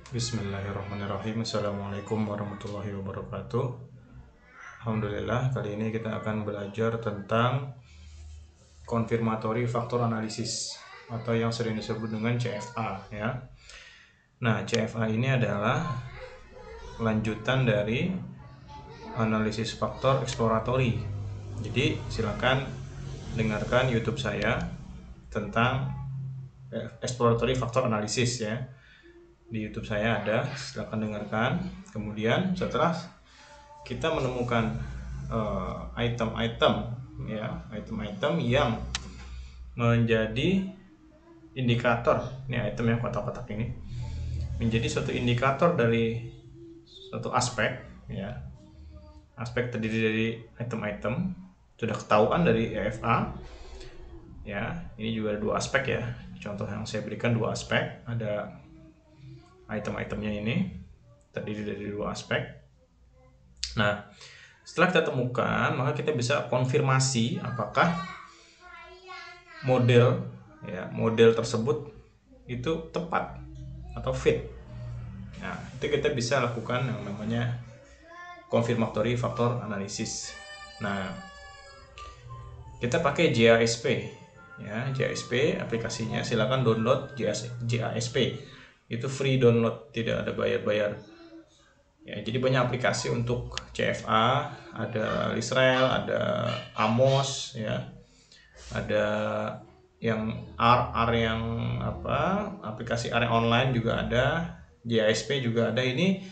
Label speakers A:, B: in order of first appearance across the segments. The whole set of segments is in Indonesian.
A: Bismillahirrahmanirrahim. Assalamualaikum warahmatullahi wabarakatuh. Alhamdulillah, kali ini kita akan belajar tentang konfirmatory faktor analisis atau yang sering disebut dengan CFA ya. Nah, CFA ini adalah lanjutan dari analisis faktor eksploratory. Jadi, silakan dengarkan YouTube saya tentang exploratory faktor analisis ya. Di YouTube saya ada, silakan dengarkan. Kemudian setelah kita menemukan item-item yang menjadi indikator, ini item yang kotak-kotak ini menjadi suatu indikator dari suatu aspek ya. Aspek terdiri dari item-item sudah ketahuan dari EFA ya. Ini juga ada dua aspek ya. Contoh yang saya berikan dua aspek, ada item-itemnya ini terdiri dari dua aspek. Nah, setelah kita temukan, maka kita bisa konfirmasi apakah model tersebut itu tepat atau fit. Nah, itu kita bisa lakukan yang namanya confirmatory factor analysis. Nah, kita pakai JASP ya. JASP aplikasinya silakan download JASP. Itu free download, tidak ada bayar-bayar ya. Jadi banyak aplikasi untuk CFA, ada Lisrel, ada Amos ya, ada yang R yang aplikasi R yang online juga ada, JASP juga ada. Ini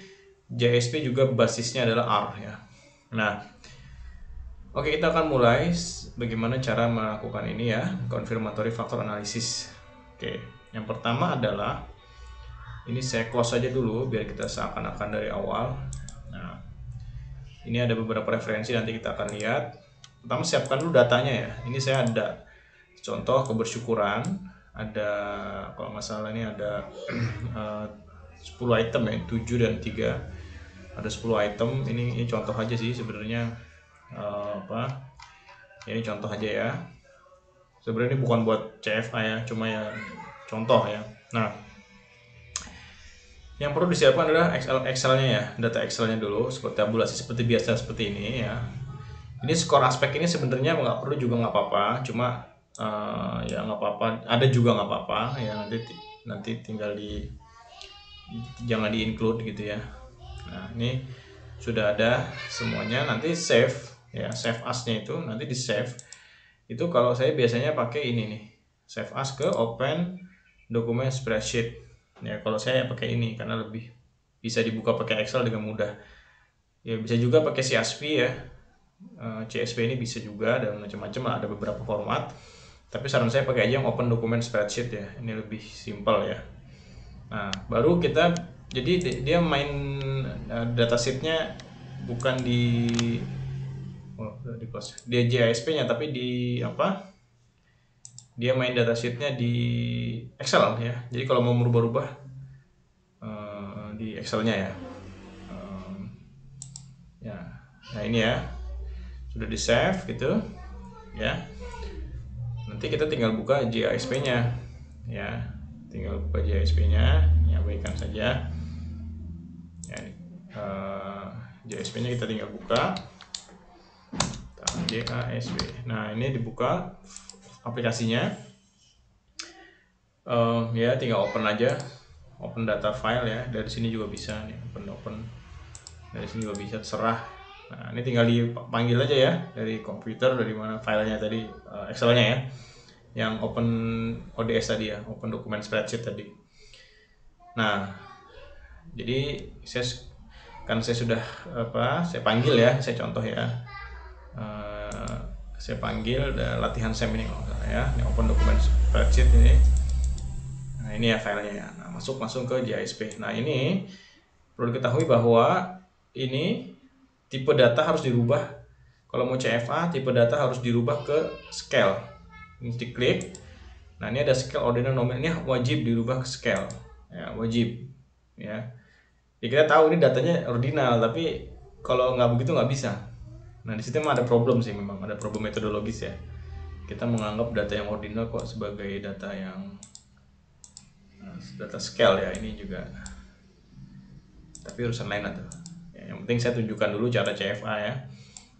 A: JASP juga basisnya adalah R ya. Nah, oke, kita akan mulai bagaimana cara melakukan ini ya, confirmatory factor analysis. Oke, yang pertama adalah ini saya close aja dulu biar kita seakan-akan dari awal. Nah, ini ada beberapa referensi, nanti kita akan lihat. Pertama, siapkan dulu datanya ya. Ini saya ada contoh kebersyukuran, ada kalau nggak salah ini ada 10 item ya, 7 dan 3. Ada 10 item. Ini contoh aja sih sebenarnya. Ini contoh aja ya. Sebenarnya ini bukan buat CFA ya, cuma ya contoh ya. Nah, yang perlu disiapkan adalah Excel-nya ya, data Excel-nya dulu, seperti tabulasi seperti biasa seperti ini ya. Ini skor aspek ini sebenarnya nggak perlu juga nggak apa-apa, cuma ya nggak apa-apa, ada juga nggak apa-apa ya, nanti tinggal jangan di-include gitu ya. Nah, ini sudah ada semuanya, nanti save ya, save as-nya itu nanti di save. Itu kalau saya biasanya pakai ini nih, save as ke open dokumen spreadsheet. Ya, kalau saya pakai ini karena lebih bisa dibuka pakai Excel dengan mudah. Ya, bisa juga pakai CSV ya. CSV ini bisa juga, dan macam-macam, ada beberapa format. Tapi saran saya pakai aja yang open dokumen spreadsheet ya. Ini lebih simpel ya. Nah, baru kita, jadi dia main datasheetnya bukan di close. Dia JASP-nya tapi dia main datasheetnya di Excel ya. Jadi kalau mau merubah-rubah di Excel-nya ya. Nah ini ya, sudah di save gitu ya. Nanti kita tinggal buka JASP-nya ya. Tinggal buka JASP-nya, ya, abaikan saja ya. JASP-nya kita tinggal buka, JASP. Nah, ini dibuka aplikasinya ya, tinggal open aja, open data file ya. Dari sini juga bisa nih, open dari sini juga bisa, terserah. Nah, ini tinggal dipanggil aja ya dari komputer, dari mana filenya tadi, Excel-nya ya, yang open ODS tadi ya, open dokumen spreadsheet tadi. Nah, jadi saya sudah saya panggil ya, saya contoh ya, saya panggil latihan SEM ini kalau nggak salah ya, ini open dokumen spreadsheet ini. Nah, ini ya filenya ya. Nah, masuk ke JASP. Nah, ini perlu diketahui bahwa ini tipe data harus dirubah. Kalau mau CFA, tipe data harus dirubah ke scale. Ini diklik. Nah, ini ada scale ordinal nominal, ini wajib dirubah ke scale ya, wajib ya. Ya, kita tahu ini datanya ordinal, tapi kalau nggak begitu nggak bisa. Nah, di situ memang ada problem sih, memang ada problem metodologis ya. Kita menganggap data yang ordinal kok sebagai data yang data scale ya. Ini juga tapi urusan lain tuh. Ya, yang penting saya tunjukkan dulu cara CFA ya.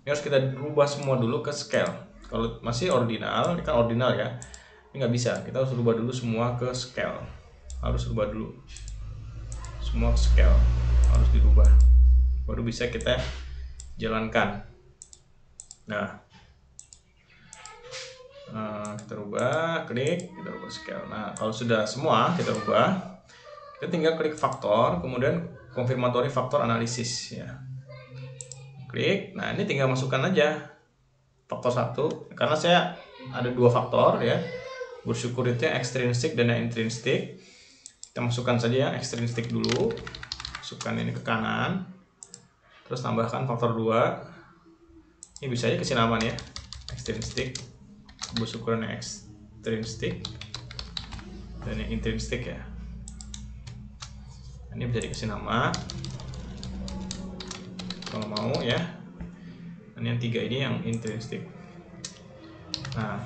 A: Ini harus kita rubah semua dulu ke scale. Kalau masih ordinal, ini kan ordinal ya, ini nggak bisa. Kita harus rubah dulu semua ke scale. Harus rubah dulu semua ke scale, harus dirubah, baru bisa kita jalankan. Nah, kita rubah, klik, kita rubah scale. Nah, kalau sudah semua kita rubah, kita tinggal klik faktor, kemudian konfirmatory faktor analisis ya. Klik. Nah, ini tinggal masukkan aja faktor 1, karena saya ada 2 faktor ya. Bersyukur itu yang extrinsic dan yang intrinsik. Kita masukkan saja yang extrinsic dulu. Masukkan ini ke kanan. Terus tambahkan faktor 2. Ini bisa aja kesinambungan ya. Extrinsic, bersyukuran yang extrinsic dan yang intrinsik ya. Ini bisa dikasih nama kalau mau ya. Dan yang 3 ini yang intrinsik. Nah,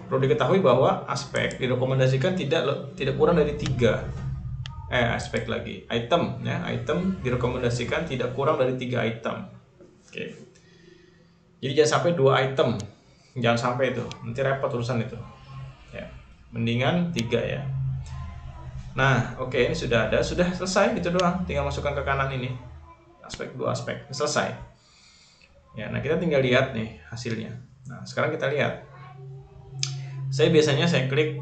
A: perlu diketahui bahwa aspek direkomendasikan tidak kurang dari 3 aspek lagi. Item ya, item direkomendasikan tidak kurang dari 3 item. Oke. Jadi jangan sampai 2 item. Jangan sampai itu. Nanti repot urusan itu. Ya. Mendingan 3 ya. Nah, oke, ini sudah ada, sudah selesai gitu doang. Tinggal masukkan ke kanan ini. Aspek 2 aspek. Selesai. Ya, nah kita tinggal lihat nih hasilnya. Nah, sekarang kita lihat. Saya biasanya klik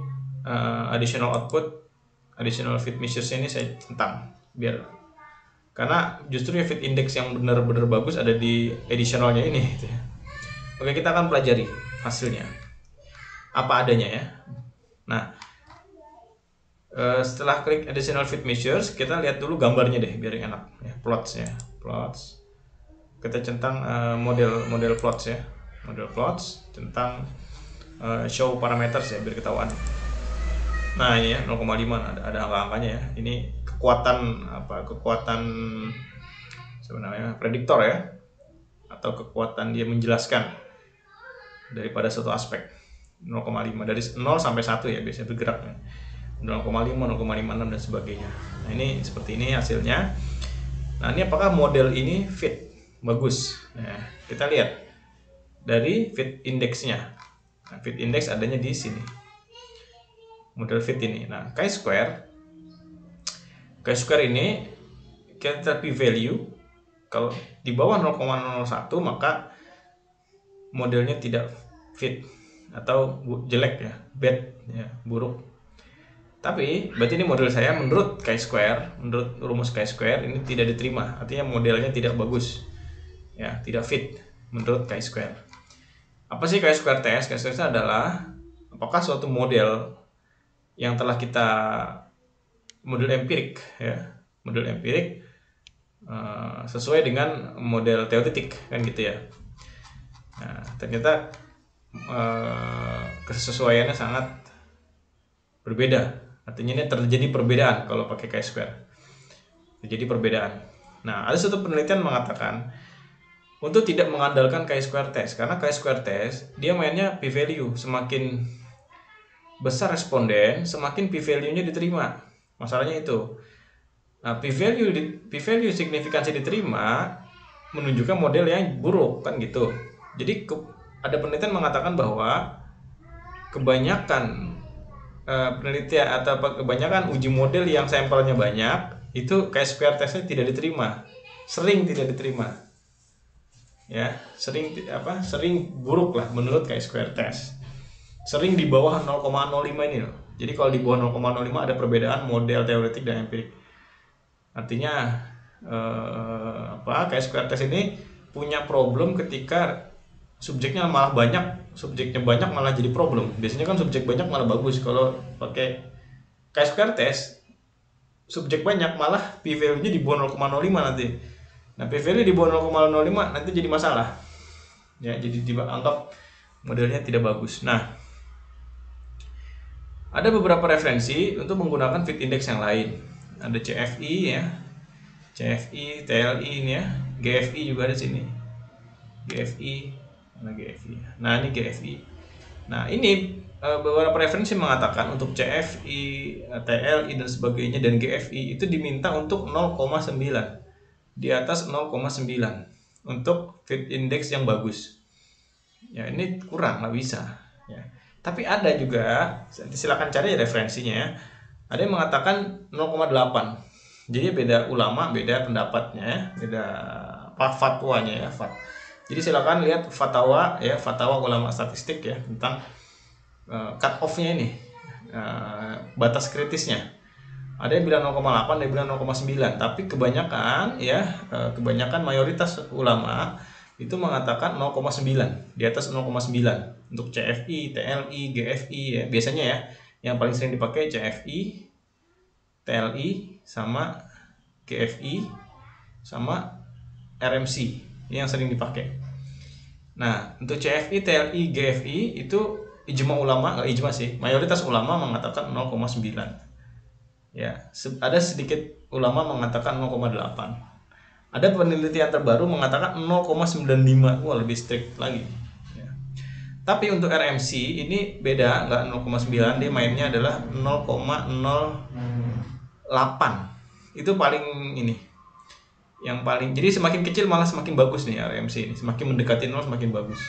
A: additional output, additional fit measures ini saya centang biar, karena justru ya fit index yang benar-benar bagus ada di additionalnya ini gitu ya. Oke, kita akan pelajari hasilnya apa adanya ya. Nah, setelah klik additional fit measures, kita lihat dulu gambarnya deh biar enak ya, plots. Kita centang model plots ya, model plots tentang show parameters ya biar ketahuan. Nah, ini ya 0,5 ada angka-angkanya ya. Ini kekuatan sebenarnya prediktor ya, atau kekuatan dia menjelaskan daripada suatu aspek. 0,5 dari 0 sampai 1 ya biasanya bergeraknya. 0,5, 0,56 dan sebagainya. Nah, ini seperti ini hasilnya. Nah, ini apakah model ini fit? Bagus. Nah, kita lihat dari fit indeksnya. Nah, fit index adanya di sini. Model fit ini. Nah, chi-square ini kita p-value kalau di bawah 0,01 maka modelnya tidak fit atau jelek ya, bad ya, buruk. Tapi berarti ini model saya menurut chi-square, menurut rumus chi-square ini tidak diterima, artinya modelnya tidak bagus. Ya, tidak fit menurut chi-square. Apa sih chi-square test? Chi-square test adalah apakah suatu model yang telah kita model empirik ya, model empirik sesuai dengan model teoretik kan gitu ya. Nah, ternyata kesesuaiannya sangat berbeda. Artinya ini terjadi perbedaan kalau pakai chi-square. Terjadi perbedaan. Nah, ada satu penelitian mengatakan untuk tidak mengandalkan chi-square test, karena chi-square test dia mainnya p-value, semakin besar responden semakin p-value-nya diterima. Masalahnya itu. Nah, p-value signifikansi diterima menunjukkan model yang buruk kan gitu. Jadi ada penelitian mengatakan bahwa kebanyakan penelitian atau kebanyakan uji model yang sampelnya banyak itu chi-square testnya tidak diterima, sering tidak diterima. Ya, sering buruk lah menurut chi-square test. Sering di bawah 0,05 ini loh. Jadi kalau di bawah 0,05 ada perbedaan model teoretik dan empirik. Artinya chi-square test ini punya problem ketika subjeknya banyak malah jadi problem. Biasanya kan subjek banyak malah bagus. Kalau pakai chi-square test subjek banyak malah p-value-nya di bawah 0,05 nanti. Nah, p-value di bawah 0,05 nanti jadi masalah. Ya, jadi dianggap modelnya tidak bagus. Nah, ada beberapa referensi untuk menggunakan fit index yang lain. Ada CFI ya. CFI, TLI ini ya. GFI juga ada sini. GFI, mana GFI? Nah, ini GFI. Nah, ini beberapa referensi mengatakan untuk CFI, TLI dan sebagainya dan GFI itu diminta untuk 0,9. di atas 0,9 untuk fit index yang bagus. Ya ini kurang, nggak bisa. Ya. Tapi ada juga, silakan cari referensinya ya. Ada yang mengatakan 0,8. Jadi beda ulama, beda pendapatnya, beda fatwanya ya. Jadi silakan lihat fatwa ya, fatwa ulama statistik ya tentang cut off-nya ini, batas kritisnya. Ada yang bilang 0,8, ada yang bilang 0,9. Tapi kebanyakan ya, kebanyakan mayoritas ulama itu mengatakan 0,9, di atas 0,9 untuk CFI, TLI, GFI ya. Biasanya ya, yang paling sering dipakai CFI, TLI, sama GFI, sama RMC yang sering dipakai. Nah, untuk CFI, TLI, GFI itu ijma ulama, nggak ijma sih, mayoritas ulama mengatakan 0,9. Ya, ada sedikit ulama mengatakan 0,8. Ada penelitian terbaru mengatakan 0,95. Wah, lebih strict lagi. Ya. Tapi untuk RMC ini beda, nggak 0,9, dia mainnya adalah 0,08. Itu paling ini. Yang paling, jadi semakin kecil malah semakin bagus nih RMC ini. Semakin mendekati 0 semakin bagus.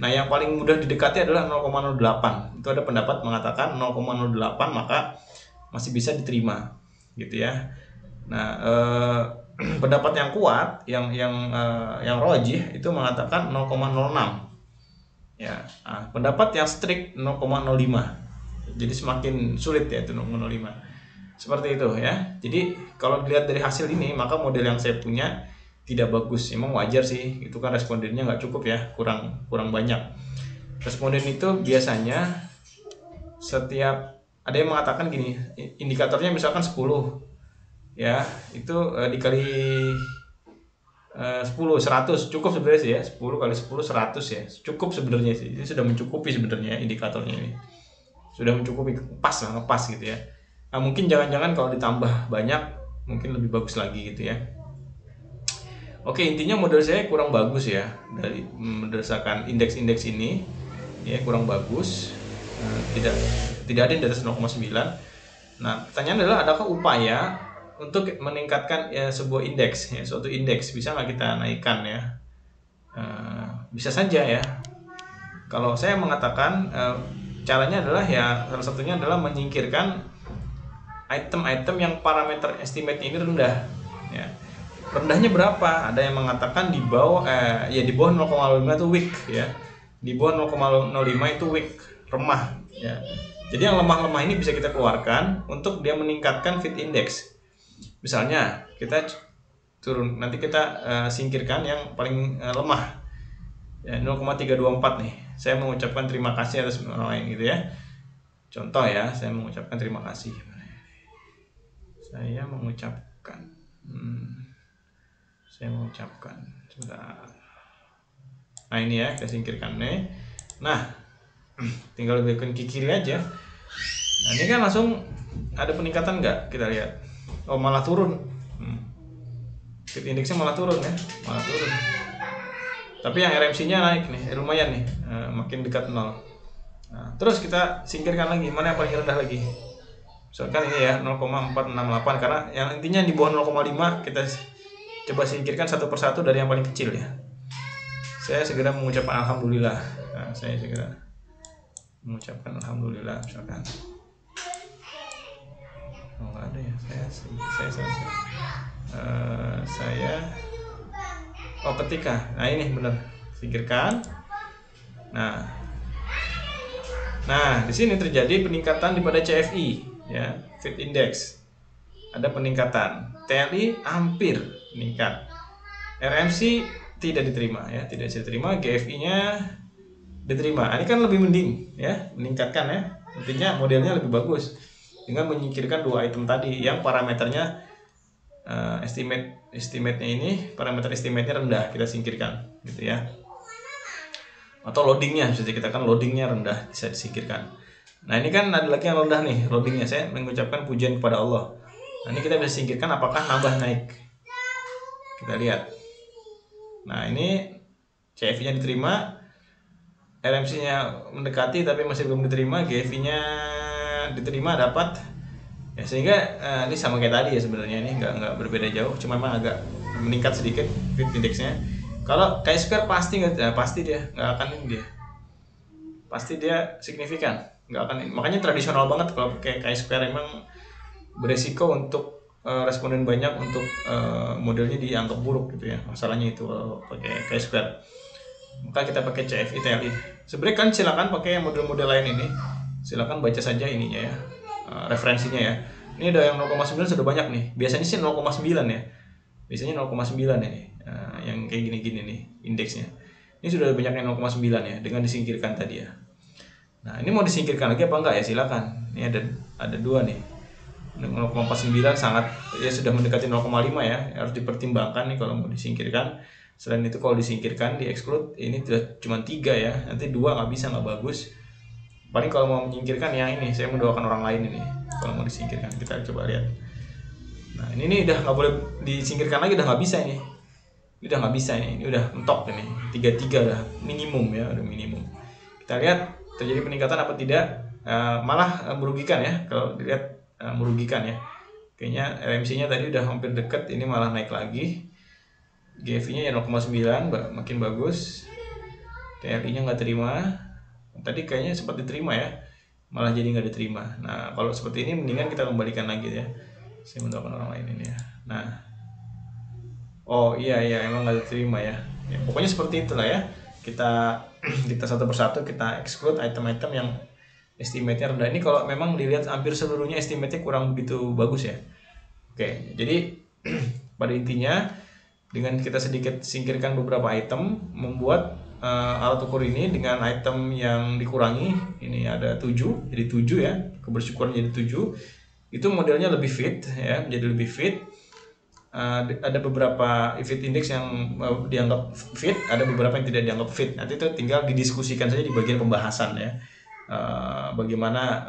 A: Nah, yang paling mudah didekati adalah 0,08. Itu ada pendapat mengatakan 0,08 maka masih bisa diterima, gitu ya. Nah, pendapat yang kuat, yang rajih itu mengatakan 0,06. Ya, pendapat yang strict 0,05. Jadi semakin sulit ya itu 0,05. Seperti itu ya. Jadi kalau dilihat dari hasil ini, maka model yang saya punya tidak bagus. Emang wajar sih, itu kan respondennya nggak cukup ya, kurang banyak. Responden itu biasanya setiap, ada yang mengatakan gini, indikatornya misalkan 10 ya, itu dikali 10, 100 cukup sebenarnya sih ya. 10 kali 10, 100 ya, cukup sebenarnya sih. Ini sudah mencukupi sebenarnya indikatornya ini. Sudah mencukupi, pas lah, ngepas gitu ya. Nah, mungkin jangan-jangan kalau ditambah banyak mungkin lebih bagus lagi gitu ya. Oke, intinya model saya kurang bagus ya, dari berdasarkan indeks-indeks ini ya, kurang bagus. Tidak ada yang di atas 0,9. Nah, pertanyaan adalah adakah upaya untuk meningkatkan ya sebuah indeks ya, suatu indeks bisa nggak kita naikkan ya? Bisa saja ya. Kalau saya mengatakan caranya adalah ya, salah satunya adalah menyingkirkan item-item yang parameter estimate ini rendah ya. Rendahnya berapa? Ada yang mengatakan di bawah di bawah 0,05 itu weak ya. Di bawah 0,05 itu weak, remah ya. Jadi yang lemah-lemah ini bisa kita keluarkan untuk dia meningkatkan fit index. Misalnya kita turun, nanti kita singkirkan yang paling lemah ya, 0,324 nih. Saya mengucapkan terima kasih atas orang lain gitu ya. Contoh ya, saya mengucapkan terima kasih. Saya mengucapkan sebentar. Nah ini ya, kita singkirkan nih. Nah, tinggal bikin ke kiri aja. Nah ini kan langsung ada peningkatan nggak? Kita lihat. Oh, malah turun. Fit indeksnya malah turun ya, malah turun. Tapi yang RMC-nya naik nih, lumayan nih, makin dekat 0. Nah, terus kita singkirkan lagi, mana yang paling rendah lagi? Misalkan ini ya 0,468, karena yang intinya di bawah 0,5 kita coba singkirkan satu persatu dari yang paling kecil ya. Saya segera mengucapkan alhamdulillah. Nah, saya segera mengucapkan alhamdulillah misalkan. Oh, nggak ada ya, ketika. Nah ini benar, singkirkan. Nah di sini terjadi peningkatan daripada CFI ya, fit index ada peningkatan, TLI hampir meningkat, RMC tidak diterima ya, tidak bisa diterima, GFI-nya diterima. Ini kan lebih mending ya, meningkatkan ya, intinya modelnya lebih bagus dengan menyingkirkan dua item tadi yang parameternya estimate-nya ini, parameter estimate-nya rendah, kita singkirkan gitu ya. Atau loadingnya, bisa dikatakan loadingnya rendah, bisa disingkirkan. Nah ini kan ada lagi yang rendah nih, loadingnya. Saya mengucapkan pujian kepada Allah. Nah ini kita bisa singkirkan, apakah nambah naik? Kita lihat. Nah ini CFI-nya diterima, RMC-nya mendekati tapi masih belum diterima, GFI-nya diterima, dapat Ya, sehingga ini sama kayak tadi ya sebenarnya, ini nggak berbeda jauh, cuma memang agak meningkat sedikit fit indeksnya. Kalau chi-square pasti pasti dia nggak akan ini, pasti dia signifikan, nggak akan. Makanya tradisional banget kalau pakai chi-square, emang beresiko untuk responden banyak untuk modelnya dianggap buruk gitu ya, masalahnya itu kalau pakai chi-square. Maka kita pakai CFI TLI. Sebenarnya kan silakan pakai model-model lain ini, silakan baca saja ininya ya, referensinya ya. Ini ada yang 0,9 sudah banyak nih, biasanya sih 0,9 ya, biasanya 0,9 ya nih, yang kayak gini-gini nih indeksnya. Ini sudah banyak yang 0,9 ya, dengan disingkirkan tadi ya. Nah, ini mau disingkirkan lagi apa enggak ya, silakan. Ini ada dua nih. 0,49 sangat ya, sudah mendekati 0,5 ya, harus dipertimbangkan nih kalau mau disingkirkan. Selain itu kalau disingkirkan, di exclude, ini cuma 3 ya, nanti 2 nggak bisa, nggak bagus. Paling kalau mau menyingkirkan yang ini, saya mendoakan orang lain ini. Kalau mau disingkirkan, kita coba lihat. Nah, ini udah nggak boleh disingkirkan lagi, udah nggak bisa ini. Ini udah nggak bisa ini udah mentok ini. 33 udah minimum ya, udah minimum. Kita lihat terjadi peningkatan apa tidak. Malah merugikan ya, kalau dilihat merugikan ya. Kayaknya RMC-nya tadi udah hampir deket, ini malah naik lagi. GFI-nya ya 0,9, makin bagus. TLI-nya nggak terima. Tadi kayaknya sempat diterima ya, malah jadi nggak diterima. Nah, kalau seperti ini mendingan kita kembalikan lagi ya. Saya mendoakan orang lain ini ya. Nah, oh iya emang nggak diterima ya. Ya, pokoknya seperti itulah ya. Kita satu persatu kita exclude item-item yang estimate-nya rendah. Ini kalau memang dilihat hampir seluruhnya estimate-nya kurang begitu bagus ya. Oke, jadi pada intinya dengan kita sedikit singkirkan beberapa item, membuat alat ukur ini dengan item yang dikurangi, ini ada 7 jadi 7 ya, kebersyukuran jadi 7, itu modelnya lebih fit ya, menjadi lebih fit. Ada beberapa fit index yang dianggap fit, ada beberapa yang tidak dianggap fit. Nanti itu tinggal didiskusikan saja di bagian pembahasan ya, bagaimana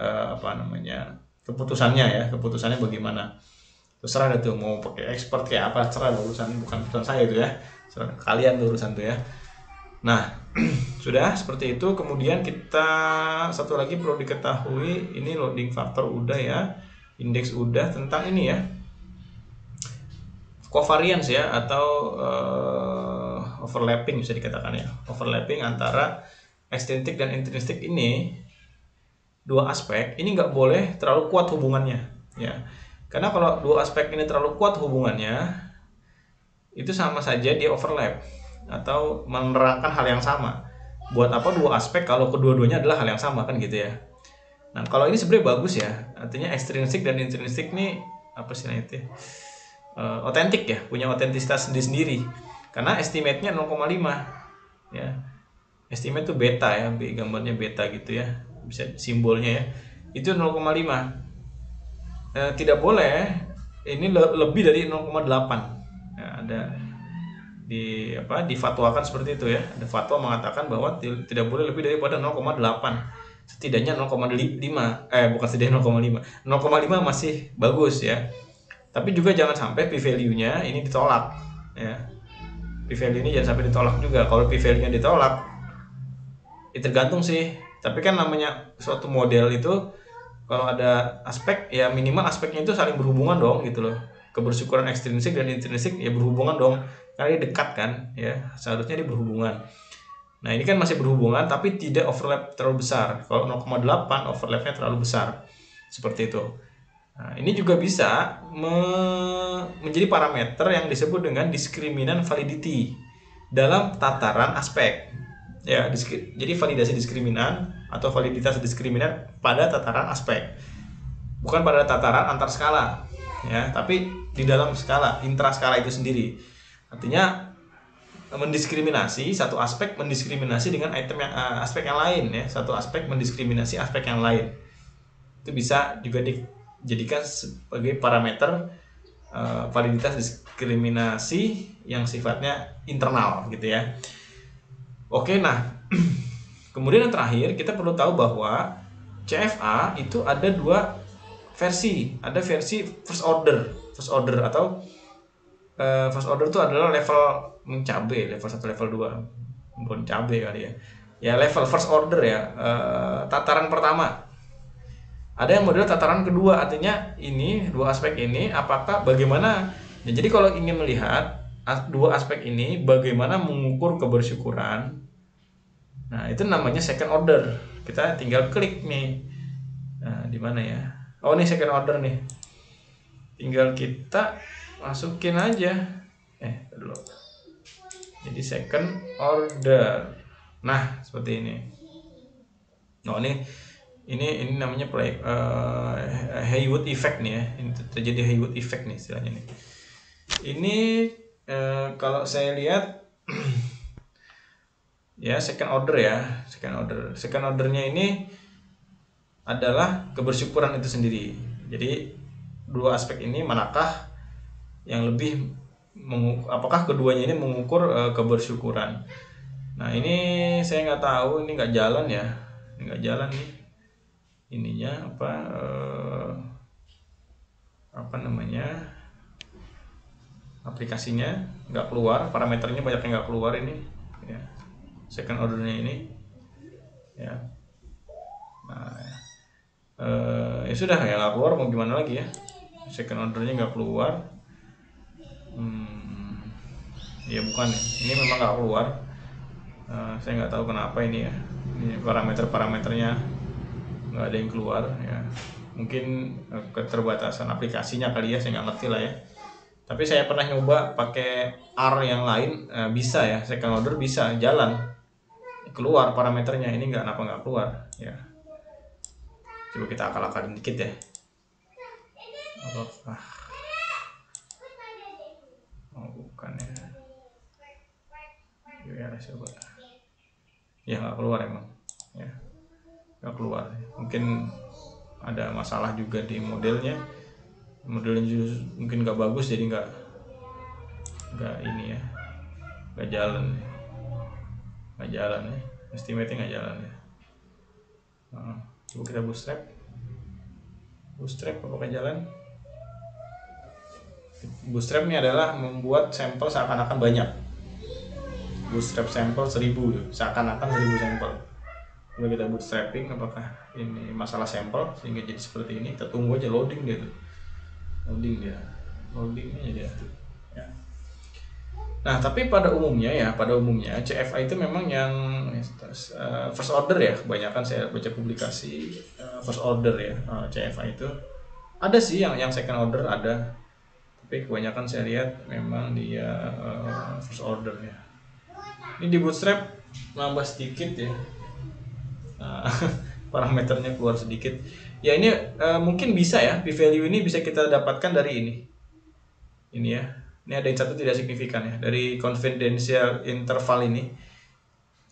A: keputusannya bagaimana. Terserah itu mau pakai expert kayak apa, terserah, bukan urusan saya itu ya, terserah kalian tuh urusan tuh ya. Nah, sudah seperti itu. Kemudian kita satu lagi perlu diketahui, ini loading factor udah ya, indeks udah, tentang ini ya, covariance ya, atau overlapping bisa dikatakan ya, overlapping antara extrinsic dan intrinsic. Ini dua aspek ini nggak boleh terlalu kuat hubungannya ya, karena kalau dua aspek ini terlalu kuat hubungannya, itu sama saja dia overlap atau menerangkan hal yang sama. Buat apa dua aspek kalau kedua-duanya adalah hal yang sama, kan gitu ya. Nah, kalau ini sebenarnya bagus ya, artinya extrinsic dan intrinsic ini apa sih namanya, otentik ya, punya otentisitas sendiri-sendiri, karena estimate-nya 0,5 ya. Estimate tuh beta ya, gambarnya beta gitu ya, bisa simbolnya ya, itu 0,5. Tidak boleh ini lebih dari 0,8 ya, ada difatwakan seperti itu ya. Ada fatwa mengatakan bahwa tidak boleh lebih daripada 0,8, setidaknya 0,5, bukan setidaknya 0,5 masih bagus ya. Tapi juga jangan sampai p-value-nya ini ditolak ya. P-value ini jangan sampai ditolak juga. Kalau p-value-nya ditolak, itu tergantung sih. Tapi kan namanya suatu model itu kalau ada aspek ya, minimal aspeknya itu saling berhubungan dong gitu loh. Kebersyukuran ekstrinsik dan intrinsik ya berhubungan dong, karena dia dekat kan ya, seharusnya dia berhubungan. Nah, ini kan masih berhubungan tapi tidak overlap terlalu besar. Kalau 0,8 overlapnya terlalu besar, seperti itu. Nah, ini juga bisa menjadi parameter yang disebut dengan diskriminan validity dalam tataran aspek ya. Jadi validasi diskriminan atau validitas diskriminan pada tataran aspek, bukan pada tataran antar skala ya, tapi di dalam skala intraskala itu sendiri. Artinya mendiskriminasi satu aspek, mendiskriminasi dengan item yang aspek yang lain ya, satu aspek mendiskriminasi aspek yang lain. Itu bisa juga dijadikan sebagai parameter validitas diskriminasi yang sifatnya internal gitu ya. Oke, nah kemudian yang terakhir kita perlu tahu bahwa CFA itu ada dua versi. Ada versi first order atau first order itu adalah level mencabai, level 1, level 2, bukan cabai kali ya. Ya level first order ya, tataran pertama. Ada yang model tataran kedua, artinya ini dua aspek ini apakah bagaimana. Ya, jadi kalau ingin melihat dua aspek ini bagaimana mengukur kebersyukuran, nah itu namanya second order. Kita tinggal klik nih. Nah, di mana ya? Oh, ini second order nih. Tinggal kita masukin aja. Dulu. Jadi second order. Nah, seperti ini. Oh, ini namanya Haywood effect nih ya. Ini terjadi Haywood effect nih istilahnya nih. Ini kalau saya lihat ya second order ya, second ordernya ini adalah kebersyukuran itu sendiri. Jadi dua aspek ini manakah yang lebih apakah keduanya ini mengukur kebersyukuran. Nah, ini saya nggak tahu, ini nggak jalan ya, ini nggak jalan nih ininya apa namanya, aplikasinya nggak keluar, parameternya banyak yang nggak keluar ini ya, second ordernya ini ya. Nah, ya sudah ya, nggak keluar, mau gimana lagi ya, second ordernya nggak keluar. Ya bukan ya, ini memang nggak keluar. Saya nggak tahu kenapa ini ya, ini parameternya nggak ada yang keluar ya, mungkin keterbatasan aplikasinya kali ya, saya nggak ngerti lah ya. Tapi saya pernah nyoba pakai R yang lain, bisa ya, second order bisa jalan, keluar parameternya. Ini nggak keluar ya. Coba kita akal-akalin dikit ya. Apakah bukan ya, ya coba ya, nggak keluar emang ya, nggak keluar. Mungkin ada masalah juga di modelnya juga, mungkin nggak bagus, jadi nggak ini ya, nggak jalan ya, estimate nggak jalan ya. Coba kita bootstrap apakah jalan. Bootstrap ini adalah membuat sampel seakan-akan banyak. Bootstrap sampel 1000, seakan-akan 1000 sampel. Coba kita bootstrapping, apakah ini masalah sampel sehingga jadi seperti ini. Kita tunggu aja loading dia tuh, loadingnya dia ya. Nah, tapi pada umumnya CFA itu memang yang first order ya, kebanyakan saya baca publikasi first order ya. CFA itu ada sih yang second order ada, tapi kebanyakan saya lihat memang dia first order ya. Ini di bootstrap nambah sedikit ya, parameternya keluar sedikit ya. Ini mungkin bisa ya, p-value ini bisa kita dapatkan dari ini ya. Ini ada yang satu tidak signifikan ya, dari confidential interval ini.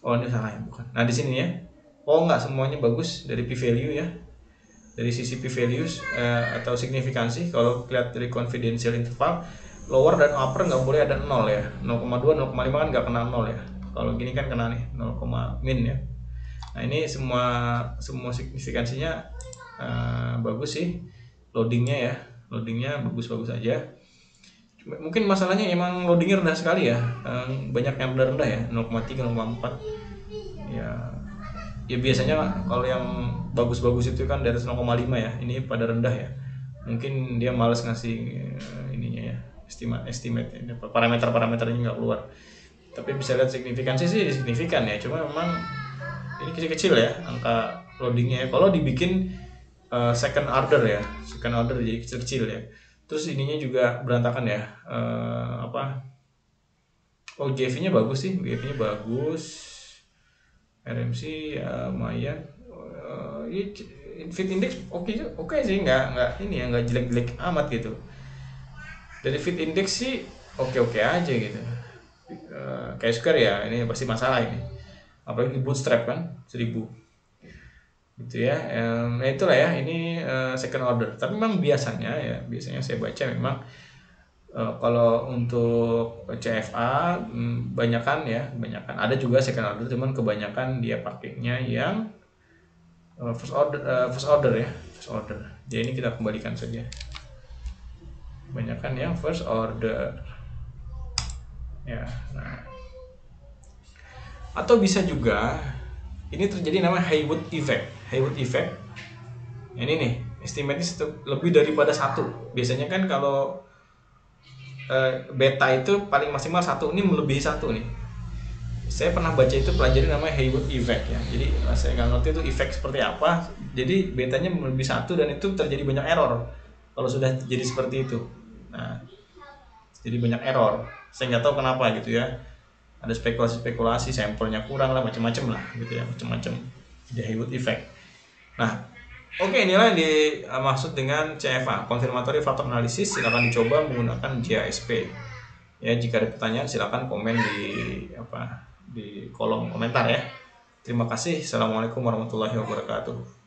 A: Oh, ini salah ya, bukan. Nah, di sini ya, oh enggak, semuanya bagus dari p-value ya, dari sisi p-values atau signifikansi. Kalau lihat dari confidential interval, lower dan upper nggak boleh ada 0 ya, 0,2, 0,5 kan nggak kena 0 ya. Kalau gini kan kena nih 0, min ya. Nah, ini semua signifikansinya bagus sih, loadingnya bagus aja. Mungkin masalahnya emang loadingnya rendah sekali ya, banyak yang rendah ya, 0,3, 0,4 ya biasanya kalau yang bagus-bagus itu kan dari 0,5 ya, ini pada rendah ya. Mungkin dia males ngasih ininya ya, estimate parameternya nggak keluar. Tapi bisa lihat signifikansi sih signifikan ya, cuma memang ini kecil-kecil ya angka loadingnya ya. Kalau dibikin second order jadi kecil-kecil ya. Terus ininya juga berantakan ya, GV-nya bagus sih, RMC ya lumayan, fit index oke sih, nggak ini ya, nggak jelek-jelek amat gitu. Dari fit index sih oke aja gitu. Chi-square ya, ini pasti masalah ini, apalagi bootstrap kan 1000 gitu ya. Itulah ya, ini second order. Tapi memang biasanya saya baca memang kalau untuk CFA banyakan ada juga second order, cuman kebanyakan dia pakainya yang first order. Jadi ini kita kembalikan saja, kebanyakan yang first order ya. Nah, atau bisa juga ini terjadi namanya Haywood effect. Ini nih, estimate lebih daripada 1. Biasanya kan kalau beta itu paling maksimal 1, ini melebihi 1 nih. Saya pernah baca itu pelajari namanya Hayward effect ya. Jadi saya nggak ngerti itu efek seperti apa. Jadi betanya melebihi 1 dan itu terjadi banyak error kalau sudah jadi seperti itu. Nah, jadi banyak error. Saya nggak tahu kenapa gitu ya. Ada spekulasi-spekulasi, sampelnya kurang lah, macam-macam lah gitu ya, macam-macam. Jadi Hayward effect. Nah, oke, inilah yang dimaksud dengan CFA, confirmatory factor analysis. Silakan dicoba menggunakan GASP. Ya, jika ada pertanyaan silakan komen di kolom komentar ya. Terima kasih. Assalamualaikum warahmatullahi wabarakatuh.